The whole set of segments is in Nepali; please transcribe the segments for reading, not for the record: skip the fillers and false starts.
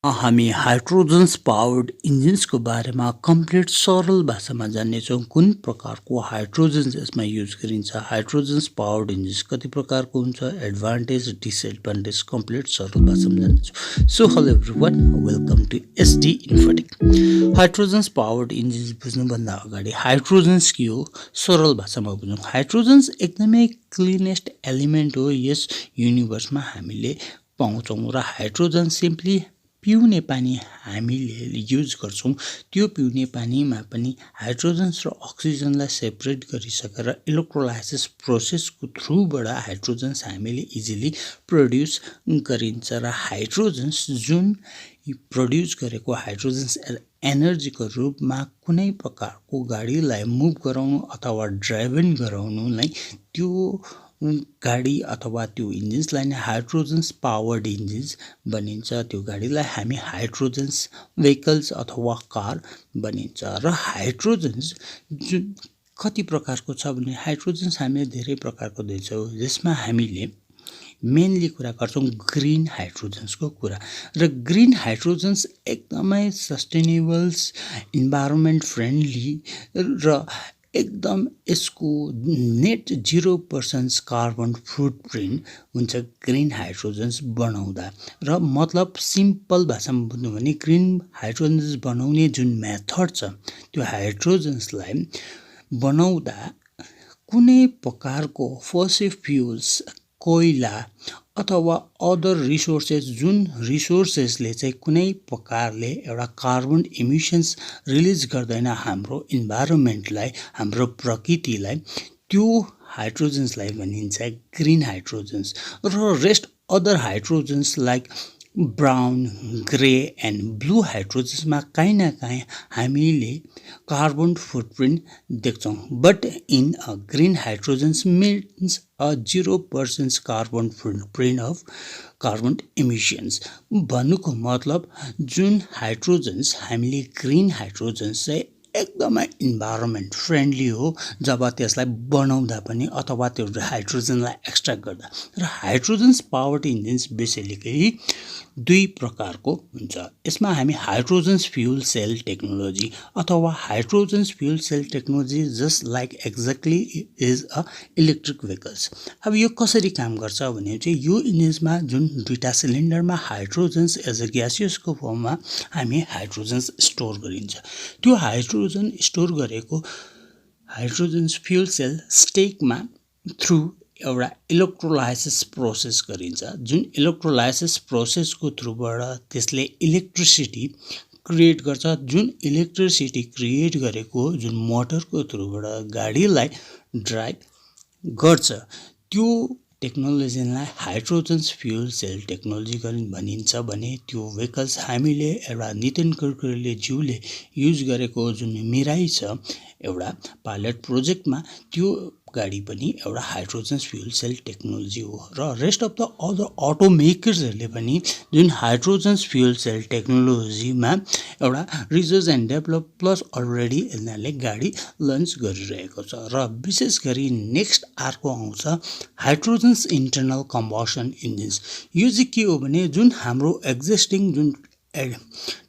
हामी हाइड्रोजन्स पावर्ड इन्जिन्सको बारेमा कम्प्लिट सरल भाषामा जान्नेछौँ। कुन प्रकारको हाइड्रोजन्स यसमा युज गरिन्छ, हाइड्रोजन्स पावर्ड इन्जिन्स कति प्रकारको हुन्छ, एडभान्टेज डिसएडभान्टेज कम्प्लिट सरल भाषामा जान्नेछौँ। So hello everyone, welcome to SD Infotech. Hydrogens powered engines बुझ्नुभन्दा अगाडि हाइड्रोजन्स के हो सरल भाषामा बुझौँ। हाइड्रोजन्स एकदमै क्लिनेस्ट एलिमेन्ट हो यस युनिभर्समा हामीले पाउँछौँ र हाइड्रोजन सिम्पली पिउने पानी हामीले युज गर्छौँ। त्यो पिउने पानीमा पनि हाइड्रोजन्स र अक्सिजनलाई सेपरेट गरिसकेर इलेक्ट्रोलाइसिस प्रोसेसको थ्रुबाट हाइड्रोजन्स हामीले इजिली प्रड्युस गरिन्छ र हाइड्रोजन्स जुन प्रड्युस गरेको हाइड्रोजन्स एनर्जीको रूपमा कुनै प्रकारको गाडीलाई मुभ गराउनु अथवा ड्राइभिङ गराउनुलाई त्यो गाडी अथवा त्यो इन्जिन्सलाई नै हाइड्रोजन्स पावर्ड इन्जिन्स भनिन्छ। त्यो गाडीलाई हामी हाइड्रोजन्स भेहिकल्स अथवा कार भनिन्छ। र हाइड्रोजन्स जुन कति प्रकारको छ भने हाइड्रोजन्स हामीले धेरै प्रकारको देख्छौँ, जसमा हामीले मेनली कुरा गर्छौँ ग्रिन हाइड्रोजन्सको कुरा। र ग्रिन हाइड्रोजन्स एकदमै सस्टेनेबल्स, इन्भाइरोमेन्ट फ्रेन्डली र एकदम यसको नेट 0% कार्बन फुटप्रिन्ट हुन्छ ग्रिन हाइड्रोजन्स बनाउँदा। र मतलब सिम्पल भाषामा बुझ्नु भने ग्रिन हाइड्रोजन्स बनाउने जुन मेथड छ त्यो हाइड्रोजन्सलाई बनाउँदा कुनै प्रकारको फसिल फ्युल्स, कोइला अथवा अदर रिसोर्सेस, जुन रिसोर्सेसले चाहिँ कुनै प्रकारले एउटा कार्बन इमिसन्स रिलिज गर्दैन हाम्रो इन्भाइरोमेन्टलाई, हाम्रो प्रकृतिलाई, त्यो हाइड्रोजन्सलाई भनिन्छ ग्रिन हाइड्रोजन्स। र rest other hydrogens like brown, grey and blue हाइड्रोजन्समा काहीँ न काहीँ हामीले कार्बन फुटप्रिन्ट देख्छौँ। But in a green hydrogens means a 0% carbon footprint of carbon emissions. भन्नुको मतलब जुन हाइड्रोजन्स हामीले ग्रिन हाइड्रोजन्स चाहिँ एकदमै इन्भाइरोमेन्ट फ्रेन्डली हो जब त्यसलाई बनाउँदा पनि अथवा त्यो हाइड्रोजनलाई एक्सट्र्याक्ट गर्दा। र हाइड्रोजन्स पावर्ड इन्जिन्स बेसिकली दुई प्रकारको हुन्छ। यसमा हामी हाइड्रोजन्स फ्युल सेल टेक्नोलोजी अथवा hydrogens fuel cell technology just like exactly is a electric vehicles. अब यो कसरी काम गर्छ भने चाहिँ यो इन्जिन्समा जुन दुईवटा सिलिन्डरमा हाइड्रोजन्स एज अ ग्यासियसको फर्ममा हामी हाइड्रोजन्स स्टोर गरिन्छ। त्यो हाइड्रोजन स्टोर गरेको हाइड्रोजन्स फ्युल सेल स्टेकमा थ्रु एउटा इलेक्ट्रोलाइसिस प्रोसेस गरिन्छ। जुन इलेक्ट्रोलाइसिस प्रोसेसको थ्रुबाट त्यसले इलेक्ट्रिसिटी क्रिएट गर्छ। जुन इलेक्ट्रिसिटी क्रिएट गरेको जुन मोटरको थ्रुबाट गाडीलाई ड्राइभ गर्छ, त्यो टेक्नोलोजीलाई हाइड्रोजन्स फ्युल सेल टेक्नोलोजी भनिन्छ। भने त्यो भेहिकल्स हामीले एउटा नितिन गडकरीले ज्यूले युज गरेको जुन मिराई छ एउटा पाइलट प्रोजेक्टमा, त्यो गाडी पनि एउटा हाइड्रोजन्स फ्युल सेल टेक्नोलोजी हो। र रेस्ट अफ द अदर अटोमेकर्सहरूले पनि जुन हाइड्रोजन्स फ्युल सेल टेक्नोलोजीमा एउटा research and develop plus already यिनीहरूले गाडी लन्च गरिरहेको छ। र विशेष गरी नेक्स्ट अर्को आउँछ हाइड्रोजन्स इन्टरनल कम्बसन इन्जिन्स। यो चाहिँ के हो भने जुन हाम्रो एक्जिस्टिङ जुन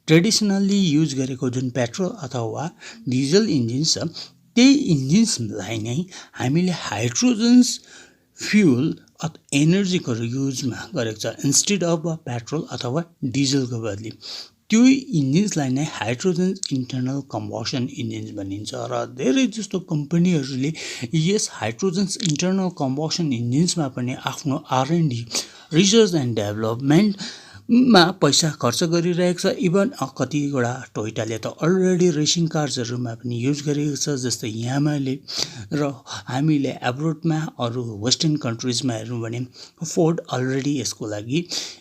ट्रेडिसनल्ली युज गरेको जुन पेट्रोल अथवा डिजल इन्जिन्स छ, त्यही इन्जिन्सलाई नै हामीले हाइड्रोजन्स फ्युल एनर्जीको युजमा गरेको छ इन्स्टेड अफ पेट्रोल अथवा डिजलको बदली। त्यो इन्जिन्सलाई नै हाइड्रोजन्स इन्टरनल कम्बसन इन्जिन्स भनिन्छ। र धेरै जस्तो कम्पनीहरूले यस हाइड्रोजन्स इन्टरनल कम्बसन इन्जिन्समा पनि आफ्नो R&D रिसर्च एन्ड डेभलपमेन्टमा पैसा खर्च गरिरहेको छ। इभन कतिवटा टोयोटाले त अलरेडी रेसिङ कार्सहरूमा पनि युज गरेको छ, जस्तै यामाले। र हामीले एब्रोडमा अरू वेस्टर्न कन्ट्रिजमा हेर्नु भने फोर्ड अलरेडी यसको लागि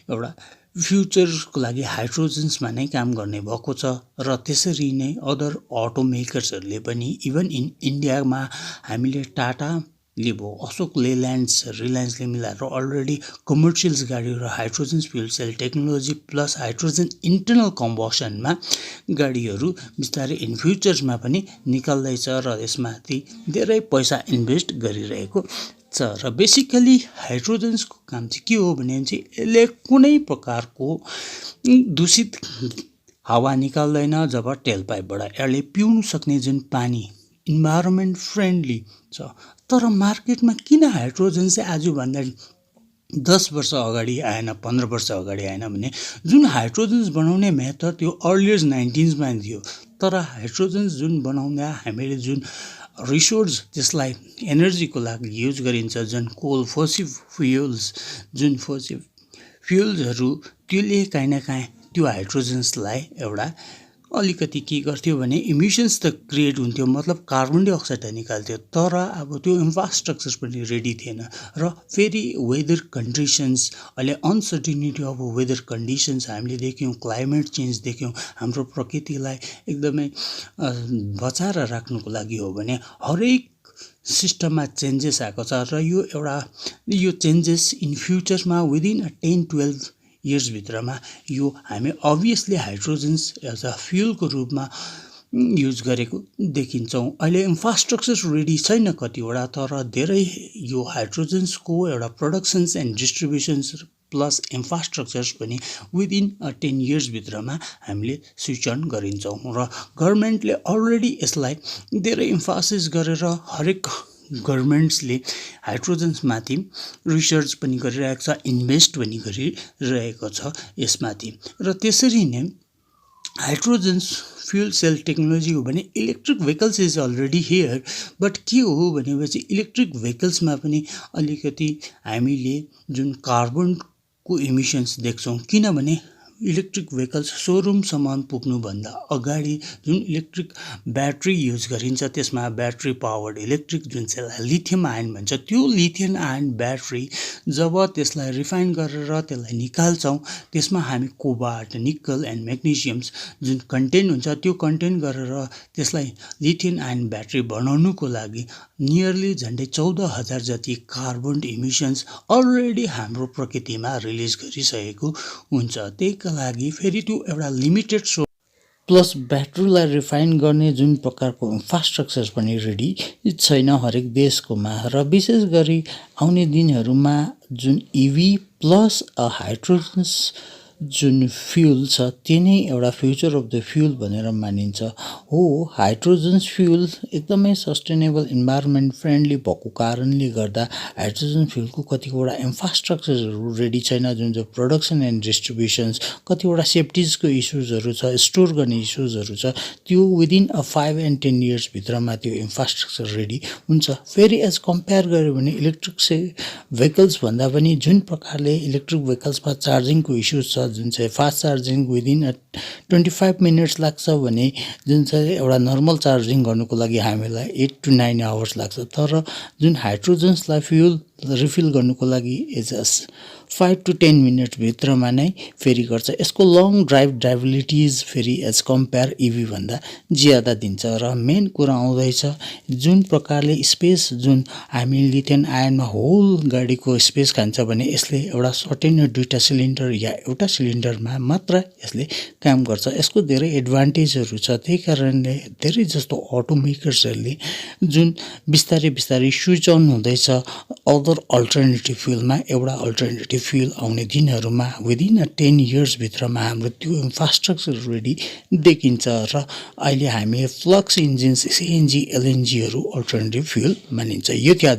एउटा फ्युचरको लागि हाइड्रोजन्समा नै काम गर्ने भएको छ। र त्यसरी नै अदर अटोमेकर्सहरूले पनि इभन इन इन्डियामा हामीले टाटाले भयो, अशोक लेल्यान्ड्स, रिलायन्सले मिलाएर अलरेडी कमर्सियल्स गाडीहरू hydrogens fuel cell technology plus hydrogen internal कम्बसनमा गाडीहरू बिस्तारै इन फ्युचर्समा पनि निकाल्दैछ र यसमाथि धेरै पैसा इन्भेस्ट गरिरहेको छ र बेसिकली हाइड्रोजन्सको काम चाहिँ के हो भने चाहिँ यसले कुनै प्रकारको दूषित हावा निकाल्दैन। जब टेलपाइपबाट यसले पिउन सक्ने जुन पानी इन्भाइरोमेन्ट फ्रेन्डली छ। तर मार्केटमा किन हाइड्रोजन चाहिँ आजभन्दा 10 वर्ष अगाडि आएन, 15 वर्ष अगाडि आएन भने जुन हाइड्रोजन्स बनाउने मेथड त्यो अर्लियर 19मा थियो। तर हाइड्रोजन्स जुन बनाउँदा हामीले जुन रिसोर्स त्यसलाई एनर्जीको लागि युज गरिन्छ, जुन कोल फोसिल फ्युल्सहरू त्यसले काहीँ न काहीँ त्यो हाइड्रोजन्सलाई एउटा अलिकति के गर्थ्यो भने इमिसन्स त क्रिएट हुन्थ्यो, मतलब कार्बन डाइअक्साइड निकाल्थ्यो। तर अब त्यो इन्फ्रास्ट्रक्चर पनि रेडी थिएन र फेरि वेदर कन्डिसन्स अहिले अनसर्टिनिटी अफ वेदर कन्डिसन्स हामीले देख्यौँ, क्लाइमेट चेन्ज देख्यौँ। हाम्रो प्रकृतिलाई एकदमै बचाएर राख्नुको लागि हो भने हरेक सिस्टममा चेन्जेस आएको छ र यो चेन्जेस इन फ्युचरमा विदिन 10-12 इयर्सभित्रमा यो हामी अभियसली हाइड्रोजन्स एज अ फ्युलको रूपमा युज गरेको देखिन्छौँ। अहिले इन्फ्रास्ट्रक्चर रेडी छैन कतिवटा, तर धेरै यो हाइड्रोजन्सको एउटा प्रोडक्सन्स एन्ड डिस्ट्रिब्युसन्स प्लस इन्फ्रास्ट्रक्चर्स पनि विदिन 10 इयर्सभित्रमा हामीले स्विच अन गरिन्छौँ र गभर्मेन्टले अलरेडी यसलाई धेरै इम्फासिस गरेर हरेक गभर्मेन्ट्सले हाइड्रोजन्समाथि रिसर्च पनि गरिरहेको छ, इन्भेस्ट पनि गरिरहेको छ यसमाथि। र त्यसरी नै हाइड्रोजन्स फ्युल सेल टेक्नोलोजी हो भने electric vehicles is already here. But के हो भनेपछि इलेक्ट्रिक भेहिकल्समा पनि अलिकति हामीले जुन कार्बनको इमिसन्स देख्छौँ, किनभने इलेक्ट्रिक भेहिकल्स सोरुमसम्म पुग्नुभन्दा अगाडि जुन इलेक्ट्रिक ब्याट्री युज गरिन्छ त्यसमा ब्याट्री पावर्ड इलेक्ट्रिक जुन चाहिँ लिथियम आयन भन्छ, त्यो लिथियम आयन ब्याट्री जब त्यसलाई रिफाइन गरेर त्यसलाई निकाल्छौँ त्यसमा हामी कोबाल्ट, निकल एन्ड म्याग्नेसियम्स जुन कन्टेन्ट हुन्छ त्यो कन्टेन्ट गरेर त्यसलाई लिथियम आयन ब्याट्री बनाउनुको लागि नियरली झन्डै 14,000 जति कार्बन इमिसन्स अलरेडी हाम्रो प्रकृतिमा रिलिज गरिसकेको हुन्छ। त्यही लागि फेरि त्यो एउटा लिमिटेड सोर्स प्लस ब्याट्रीलाई रिफाइन गर्ने जुन प्रकारको इन्फ्रास्ट्रक्चर पनि रेडी छैन हरेक देशकोमा। र विशेष गरी आउने दिनहरूमा जुन इभी प्लस हाइड्रोजन्स जुन फ्युल छ त्यो नै एउटा फ्युचर अफ द फ्युल भनेर मानिन्छ। हो, हाइड्रोजन्स फ्युल एकदमै सस्टेनेबल इन्भाइरोमेन्ट फ्रेन्डली भएको कारणले गर्दा हाइड्रोजन फ्युलको कतिवटा इन्फ्रास्ट्रक्चरहरू रेडी छैन, जुन चाहिँ प्रोडक्सन एन्ड डिस्ट्रिब्युसन्स कतिवटा सेफ्टिजको इस्युजहरू छ, स्टोर गर्ने इस्युजहरू छ, त्यो विदिन 5 and 10 इयर्सभित्रमा त्यो इन्फ्रास्ट्रक्चर रेडी हुन्छ। फेरि एज कम्पेयर गऱ्यो भने इलेक्ट्रिक भेहिकल्स भन्दा पनि जुन प्रकारले इलेक्ट्रिक भेहिकल्समा चार्जिङको इस्युज छ, जुन चाहिँ फास्ट चार्जिङ विदिन 25 मिनट्स लाग्छ भने जुन चाहिँ एउटा नर्मल चार्जिङ गर्नुको लागि हामीलाई 8 to 9 आवर्स लाग्छ। तर जुन हाइड्रोजन्सलाई फ्युल रिफिल गर्नुको लागि इज 5 to 10 मिनट भित्रमा नै फेरि गर्छ। यसको लङ ड्राइभबिलिटिज फेरि एज कम्पेयर इभी भन्दा ज्यादा दिन्छ। र मेन कुरा आउँदैछ जुन प्रकारले स्पेस जुन हामी लिथियम आयनमा होल गाडीको स्पेस खान्छ भने यसले एउटा सर्टेन 2टा सिलिन्डर या एउटा सिलिन्डरमा मात्र यसले काम गर्छ। यसको धेरै एडभान्टेजहरू छ, त्यही कारणले धेरै जस्तो अटोमेकर्सहरूले जुन बिस्तारै स्विच अन हुँदैछ अदर अल्टरनेटिभ फ्युलमा। एउटा अल्टरनेटिभ फ्युल आउने दिनहरूमा विदिन 10 इयर्सभित्रमा हाम्रो त्यो इन्फ्रास्ट्रक्चर रेडी देखिन्छ। र अहिले हामी flux engines, CNG, एलएनजीहरू alternative fuel मानिन्छ। यो थियो